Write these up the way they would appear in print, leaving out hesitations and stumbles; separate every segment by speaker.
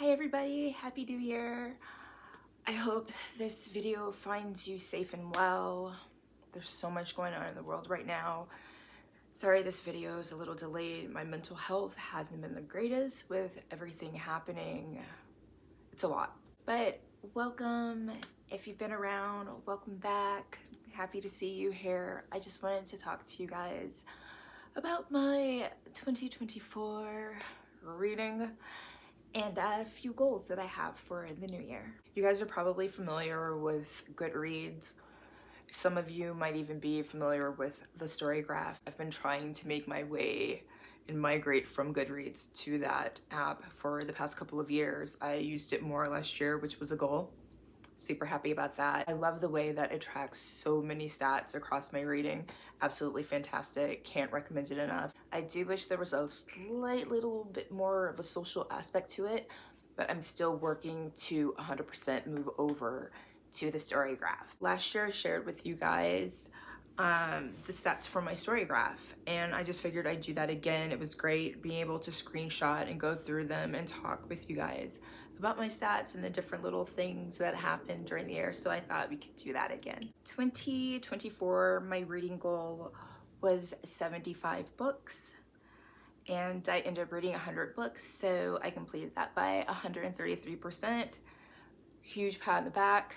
Speaker 1: Hi everybody, Happy New Year. I hope this video finds you safe and well. There's so much going on in the world right now. Sorry this video is a little delayed. My mental health hasn't been the greatest with everything happening. It's a lot. But welcome. If you've been around, welcome back. Happy to see you here. I just wanted to talk to you guys about my 2024 reading and a few goals that I have for the new year. You guys are probably familiar with Goodreads. Some of you might even be familiar with the Storygraph. I've been trying to make my way and migrate from Goodreads to that app for the past couple of years. I used it more last year, which was a goal. Super happy about that. I love the way that it tracks so many stats across my reading. Absolutely fantastic. Can't recommend it enough. I do wish there was a slight little bit more of a social aspect to it, but I'm still working to 100% move over to the Storygraph. Last year I shared with you guys the stats from my Storygraph, and I just figured I'd do that again. It was great being able to screenshot and go through them and talk with you guys about my stats and the different little things that happened during the year, so I thought we could do that again. 2024, my reading goal was 75 books, and I ended up reading 100 books, so I completed that by 133%. Huge pat on the back.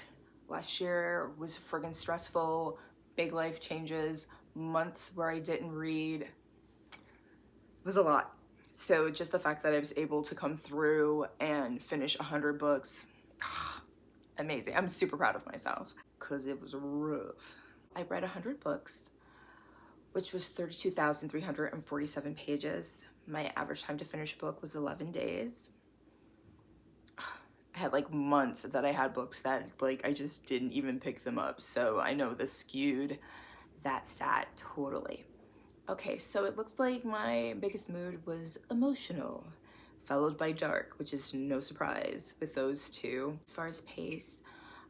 Speaker 1: Last year was friggin' stressful, big life changes, months where I didn't read. It was a lot. So just the fact that I was able to come through and finish 100 books, amazing. I'm super proud of myself because it was rough. I read 100 books, which was 32,347 pages. My average time to finish a book was 11 days. I had like months that I had books that like I just didn't even pick them up. So I know this skewed that stat totally. Okay, so it looks like my biggest mood was emotional, followed by dark, which is no surprise with those two. As far as pace,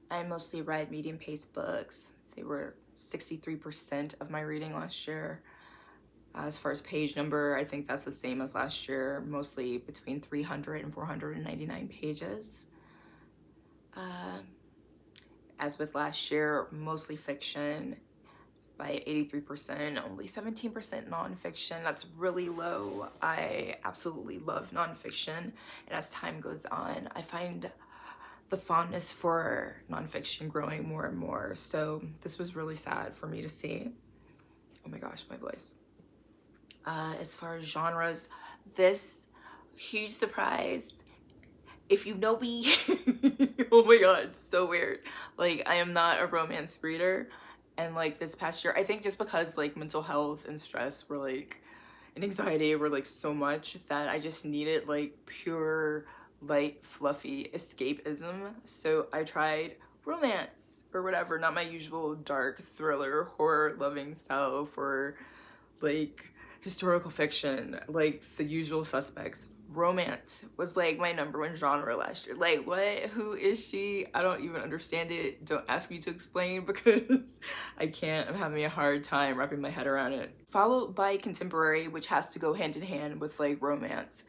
Speaker 1: I mostly read medium pace books. They were 63% of my reading last year. As far as page number, I think that's the same as last year, mostly between 300 and 499 pages. As with last year, mostly fiction by 83%, only 17% nonfiction. That's really low. I absolutely love nonfiction, and as time goes on, I find the fondness for nonfiction growing more and more. So this was really sad for me to see. Oh my gosh, my voice. As far as genres, this huge surprise. If you know me, oh my god, it's so weird. Like, I am not a romance reader, and like this past year, I think just because like mental health and stress were like, and anxiety were like so much that I just needed like pure, light, fluffy escapism. So I tried romance or whatever, not my usual dark thriller, horror loving self, or like historical fiction, like the usual suspects. Romance was like my #1 genre last year. Like, what? Who is she? I don't even understand it. Don't ask me to explain because I can't. I'm having a hard time wrapping my head around it. Followed by contemporary, which has to go hand in hand with like romance.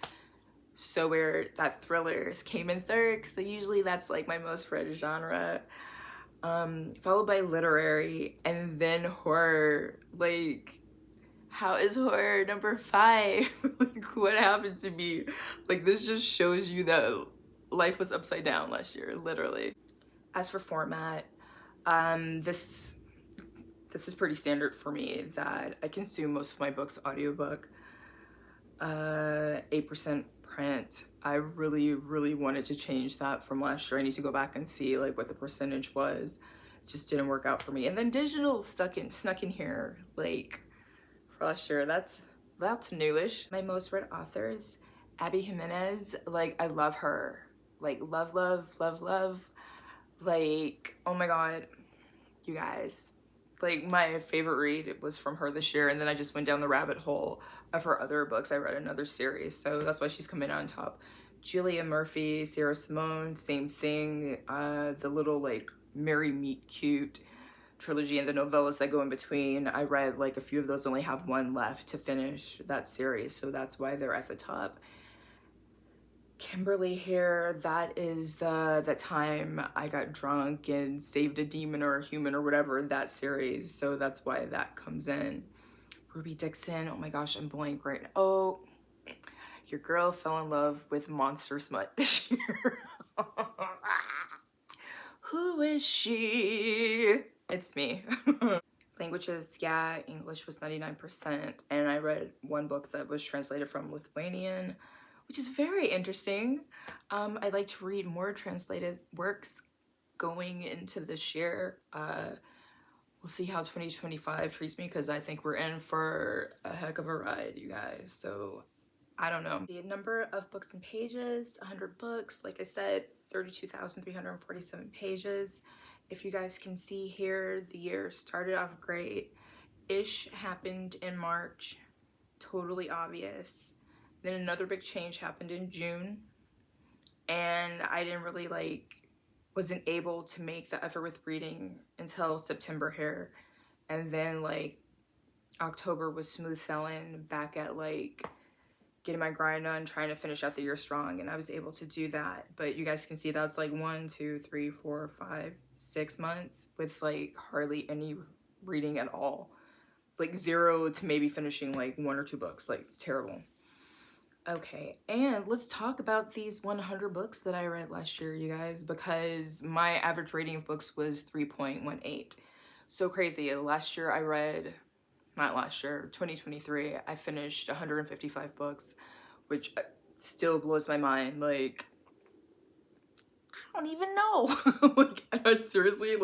Speaker 1: So where that thrillers came in third, because usually that's like my most read genre. Followed by literary, and then horror. Like, how is horror #5? Like, what happened to me? Like, this just shows you that life was upside down last year, literally. As for format, this is pretty standard for me that I consume most of my books audiobook. 8% print. I really wanted to change that from last year. I need to go back and see like what the percentage was. It just didn't work out for me. And then digital snuck in here, like, for last year. That's newish. My most read authors, Abby Jimenez. Like, I love her. Like, love. Like, oh my god, you guys. Like, my favorite read was from her this year, and then I just went down the rabbit hole of her other books. I read another series, so that's why she's coming out on top. Julia Murphy, Sarah Simone, same thing. The little like Merry Meet Cute trilogy and the novellas that go in between, I read like a few of those, only have one left to finish that series, so that's why they're at the top. Kimberly here, that is the time I got drunk and saved a demon or a human or whatever, that series. So that's why that comes in. Ruby Dixon, oh my gosh, I'm blank right now. Oh, your girl fell in love with Monster Smut this year. Who is she? It's me. Languages, yeah, English was 99%, and I read one book that was translated from Lithuanian, which is very interesting. I'd like to read more translated works going into this year. We'll see how 2025 treats me, because I think we're in for a heck of a ride, you guys. So I don't know. The number of books and pages, 100 books. Like I said, 32,347 pages. If you guys can see here, the year started off great. Ish happened in March, totally obvious. Then another big change happened in June, and I didn't really wasn't able to make the effort with reading until September here. And then October was smooth sailing, back at getting my grind on, trying to finish out the year strong, and I was able to do that. But you guys can see that's 1, 2, 3, 4, 5, 6 months with hardly any reading at all. 0 to maybe finishing 1 or 2 books, terrible. Okay, and let's talk about these 100 books that I read last year, you guys, because my average rating of books was 3.18. So crazy. Last year I read, not last year, 2023, I finished 155 books, which still blows my mind. I don't even know. Seriously,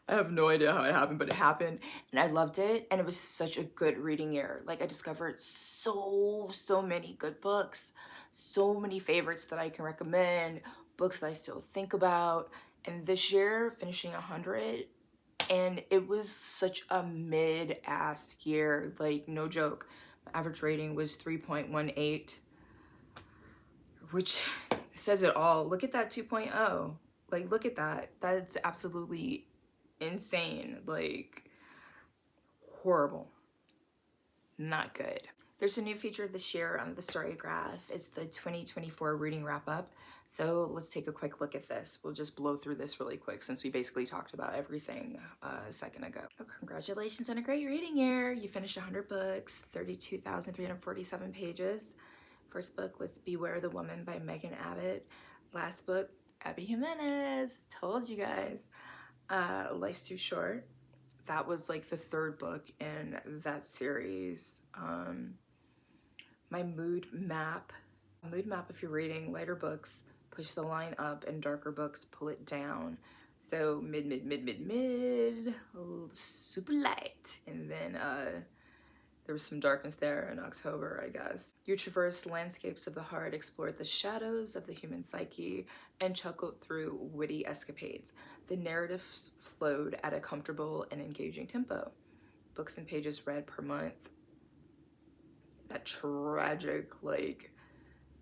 Speaker 1: I have no idea how it happened, but it happened, and I loved it, and it was such a good reading year. I discovered so many good books, so many favorites that I can recommend, books that I still think about, and this year, finishing 100, and it was such a mid-ass year, no joke. My average rating was 3.18, which says it all. Look at that 2.0. Look at that. That's absolutely insane. Horrible. Not good. There's a new feature this year on the story graph. It's the 2024 reading wrap up. So let's take a quick look at this. We'll just blow through this really quick since we basically talked about everything a second ago. Oh, congratulations on a great reading year. You finished 100 books, 32,347 pages. First book was Beware the Woman by Megan Abbott. Last book, Abby Jimenez. Told you guys. Life's Too Short. That was the third book in that series. My mood map. If you're reading lighter books, push the line up, and darker books, pull it down. So mid, super light. And then there was some darkness there in October, I guess. You traversed landscapes of the heart, explored the shadows of the human psyche, and chuckled through witty escapades. The narratives flowed at a comfortable and engaging tempo. Books and pages read per month. That tragic,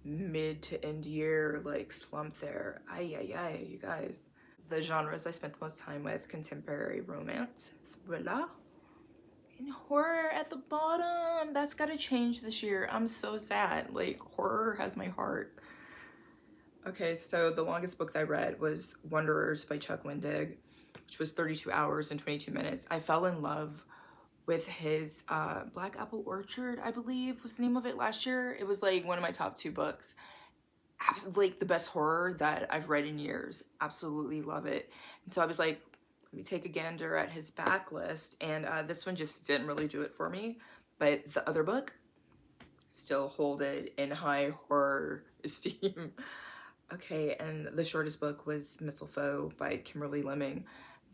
Speaker 1: mid to end year, slump there. Ay, you guys. The genres I spent the most time with: contemporary romance, thriller, and horror at the bottom. That's gotta change this year. I'm so sad. Horror has my heart. Okay, so the longest book that I read was Wanderers by Chuck Wendig, which was 32 hours and 22 minutes. I fell in love with his Black Apple Orchard, I believe was the name of it, last year. It was one of my top 2 books. The best horror that I've read in years. Absolutely love it. And so I was let me take a gander at his backlist, and this one just didn't really do it for me. But the other book, still hold it in high horror esteem. Okay, and the shortest book was Mistletoe by Kimberly Lemming.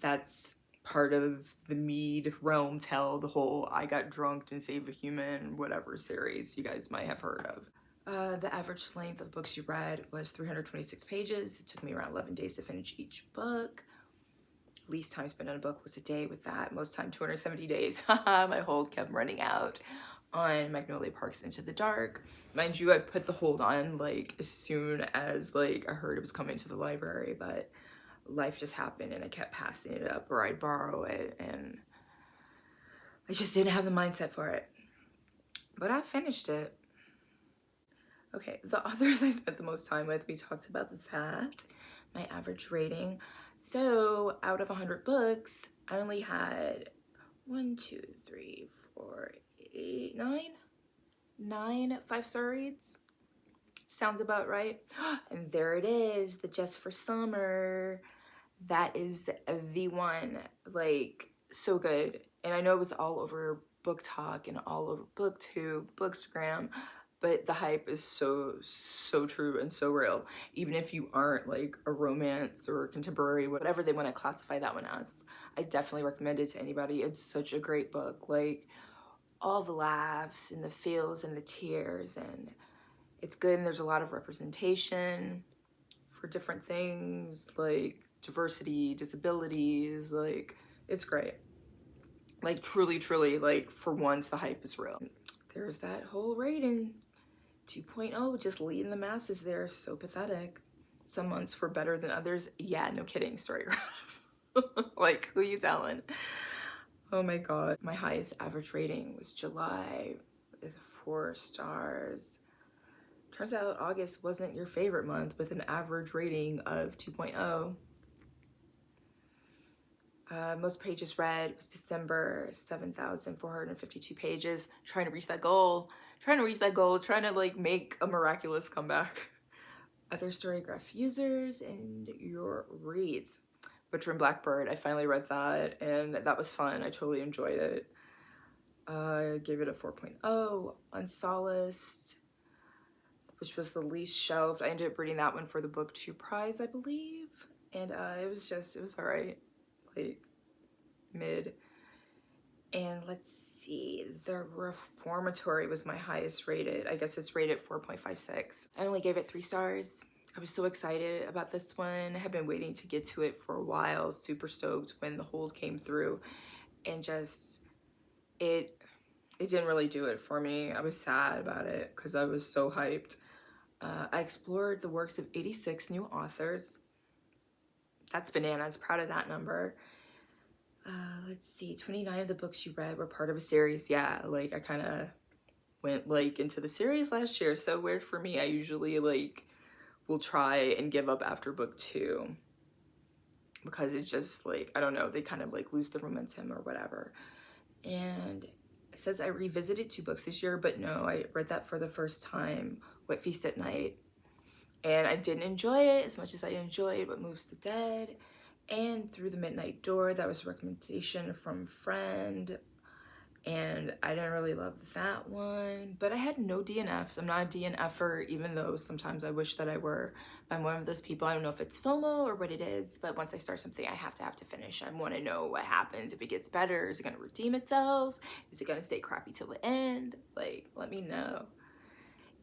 Speaker 1: That's part of the Mead realm tell, the whole I got drunk and saved a human whatever series you guys might have heard of. The average length of books you read was 326 pages. It took me around 11 days to finish each book. Least time spent on a book was a day with that. Most time 270 days. My hold kept running out on Magnolia Park's Into the Dark. Mind you, I put the hold on as soon as I heard it was coming to the library, but life just happened and I kept passing it up, or I'd borrow it, and I just didn't have the mindset for it. But I finished it. Okay, the authors I spent the most time with, we talked about that, my average rating. So out of 100 books, I only had 1, 2, 3, 4, 8, 9 5-star reads. Sounds about right. And there it is, the Just for Summer. That is the one, like, so good. And I know it was all over Book Talk and all over BookTube, Bookstagram, but the hype is so true and so real. Even if you aren't like a romance or contemporary, whatever they want to classify that one as, I definitely recommend it to anybody. It's such a great book. Like, all the laughs and the feels and the tears, and it's good, and there's a lot of representation for different things like diversity, disabilities. Like, it's great. Like, truly, like, for once the hype is real. There's that whole rating, 2.0, just leading the masses there. So pathetic. Some months were better than others. Yeah, no kidding, Storygraph. Like, who you telling? Oh my god. My highest average rating was July with 4 stars. Turns out August wasn't your favorite month with an average rating of 2.0. Most pages read was December, 7,452 pages. Trying to reach that goal. Trying to like make a miraculous comeback. Other Storygraph users and your reads. Butcher and Blackbird, I finally read that, and that was fun. I totally enjoyed it. I gave it a 4.0. Unsolaced, which was the least shelved. I ended up reading that one for the BooKTUBE prize, I believe. And it was all right, like mid. And let's see, The Reformatory was my highest rated. I guess it's rated 4.56. I only gave it 3 stars. I was so excited about this one. I had been waiting to get to it for a while. Super stoked when the hold came through, and just, it didn't really do it for me. I was sad about it because I was so hyped. I explored the works of 86 new authors. That's bananas, proud of that number. Let's see, 29 of the books you read were part of a series. Yeah, like, I kind of went like into the series last year. So weird for me. I usually like will try and give up after book 2 because it's just like, I don't know, they kind of like lose the momentum or whatever. And it says I revisited 2 books this year, but no, I read that for the first time, What Feast at Night, and I didn't enjoy it as much as I enjoyed What Moves the Dead and Through the Midnight Door. That was a recommendation from a friend, and I didn't really love that one, but I had no DNFs. I'm not a DNFer, even though sometimes I wish that I were. I'm one of those people, I don't know if it's FOMO or what it is, but once I start something, I have to finish. I want to know what happens. If it gets better, is it going to redeem itself? Is it going to stay crappy till the end? Like, let me know.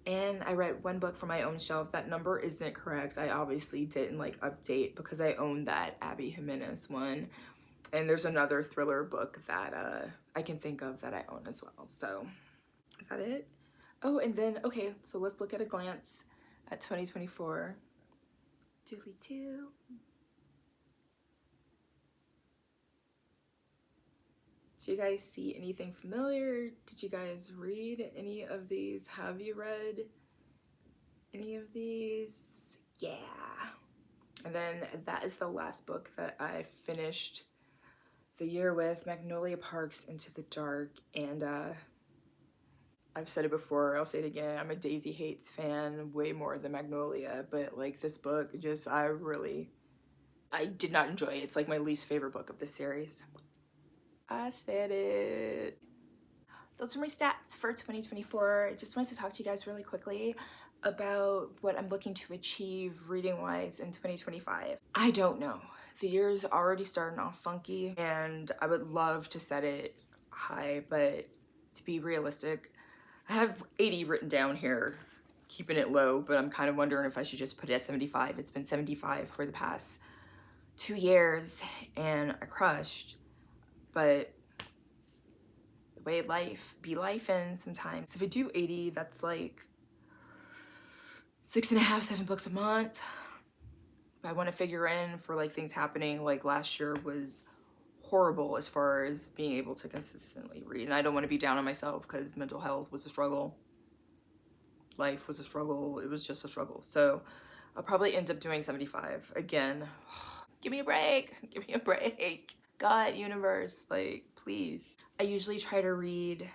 Speaker 1: And I read 1 book from my own shelf. That number isn't correct. I obviously didn't like update because I own that Abby Jimenez one. And there's another thriller book that I can think of that I own as well. So, is that it? Oh, and then, okay, so let's look at a glance at 2024. Doodly doo. Did you guys see anything familiar? Did you guys read any of these? Have you read any of these? Yeah. And then that is the last book that I finished the year with, Magnolia Park's Into the Dark. And I've said it before, I'll say it again, I'm a Daisy Hates fan way more than Magnolia, but like this book, just I did not enjoy it. It's like my least favorite book of the series. I said it. Those are my stats for 2024. I just wanted to talk to you guys really quickly about what I'm looking to achieve reading-wise in 2025. I don't know. The year's already starting off funky, and I would love to set it high, but to be realistic, I have 80 written down here, keeping it low, but I'm kind of wondering if I should just put it at 75. It's been 75 for the past 2 years, and I crushed. But the way life be lifing sometimes. If I do 80, that's like 6.5, 7 books a month. I want to figure in for like things happening. Like last year was horrible as far as being able to consistently read. And I don't want to be down on myself because mental health was a struggle. life was a struggle. It was just a struggle. So I'll probably end up doing 75 again. Give me a break. Give me a break. God, universe, like, please. I usually try to read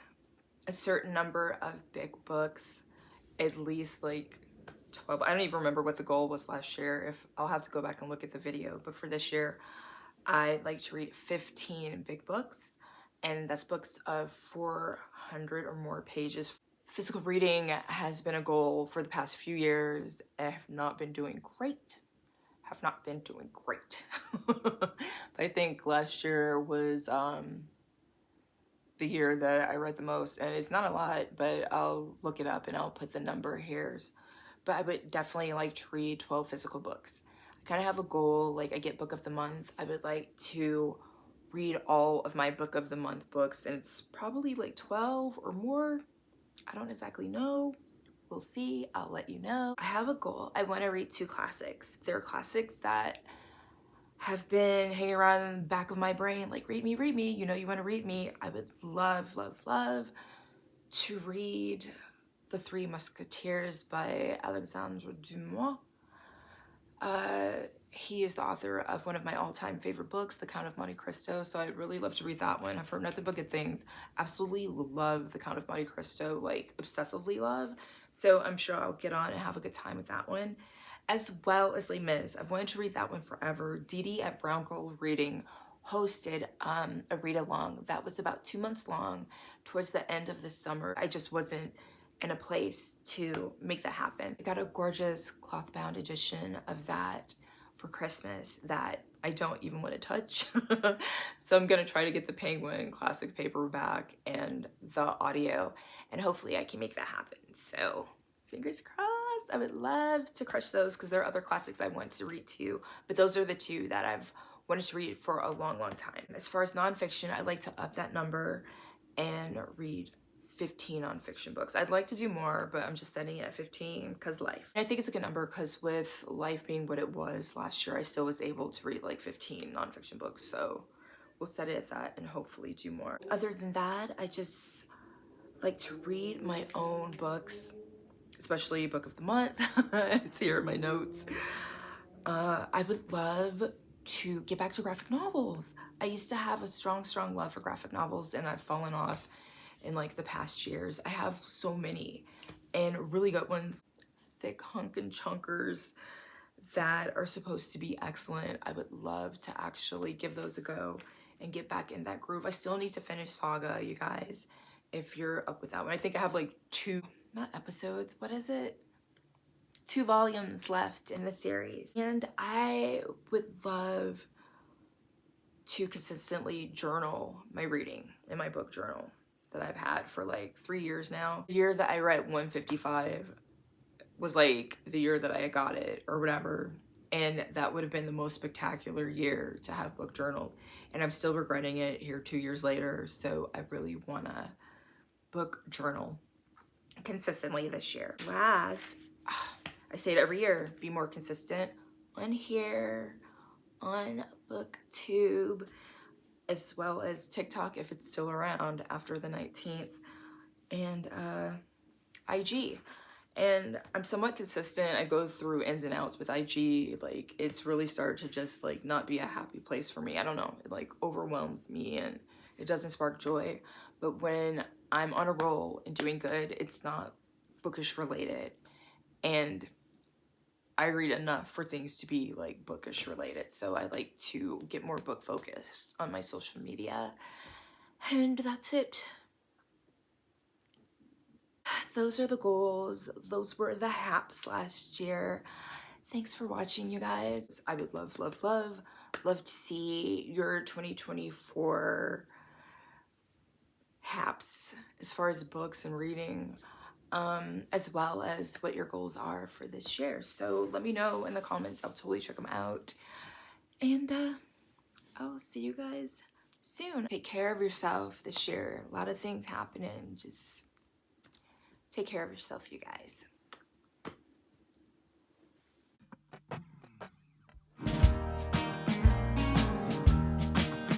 Speaker 1: a certain number of big books, at least like 12. I don't even remember what the goal was last year. If I'll have to go back and look at the video, but for this year, I like to read 15 big books, and that's books of 400 or more pages. Physical reading has been a goal for the past few years. I have not been doing great. But I think last year was the year that I read the most, and it's not a lot, but I'll look it up and I'll put the number here. But I would definitely like to read 12 physical books. I kind of have a goal, like I get book of the month. I would like to read all of my book of the month books, and it's probably like 12 or more. I don't exactly know. We'll see. I'll let you know. I have a goal. I want to read 2 classics. They're classics that have been hanging around in the back of my brain, like, read me, you know you want to read me. I would love, love, love to read The Three Musketeers by Alexandre Dumas. He is the author of one of my all-time favorite books, The Count of Monte Cristo, so I'd really love to read that one. I've heard nothing but good things. Absolutely love The Count of Monte Cristo, like obsessively love, so I'm sure I'll get on and have a good time with that one. As well as Les Mis. I've wanted to read that one forever. Dee Dee at Brown Girl Reading hosted a read-along that was about 2 months long towards the end of the summer. I just wasn't in a place to make that happen. I got a gorgeous cloth-bound edition of that for Christmas that I don't even want to touch. So I'm gonna try to get the Penguin Classic paperback and the audio, and hopefully I can make that happen. So fingers crossed. I would love to crush those because there are other classics I want to read too, but those are the 2 that I've wanted to read for a long, long time. As far as nonfiction, I'd like to up that number and read 15 nonfiction books. I'd like to do more, but I'm just setting it at 15 because life. And I think it's a good number because with life being what it was last year, I still was able to read like 15 nonfiction books. So we'll set it at that and hopefully do more. Other than that, I just like to read my own books, especially book of the month. It's here in my notes. I would love to get back to graphic novels. I used to have a strong love for graphic novels, and I've fallen off in like the past years. I have so many and really good ones, thick hunkin' chunkers that are supposed to be excellent. I would love to actually give those a go and get back in that groove. I still need to finish Saga, you guys, if you're up with that one. I think I have like 2, not episodes, what is it? 2 volumes left in the series. And I would love to consistently journal my reading in my book journal that I've had for like 3 years now. The year that I read 155 was like the year that I got it or whatever. And that would have been the most spectacular year to have book journaled. And I'm still regretting it here 2 years later. So I really wanna book journal consistently this year. Last, I say it every year, be more consistent on here, on BookTube, as well as TikTok if it's still around after the 19th, and IG. And I'm somewhat consistent. I go through ins and outs with IG. Like, it's really started to just like not be a happy place for me. I don't know, it like overwhelms me and it doesn't spark joy. But when I'm on a roll and doing good, it's not bookish related. And I read enough for things to be like bookish related. So I like to get more book focused on my social media. And that's it. Those are the goals. Those were the haps last year. Thanks for watching, you guys. I would love, love, love, love to see your 2024 haps as far as books and reading, as well as what your goals are for this year. So let me know in the comments. I'll totally check them out. And I'll see you guys soon. Take care of yourself this year. A lot of things happening. Just take care of yourself, you guys.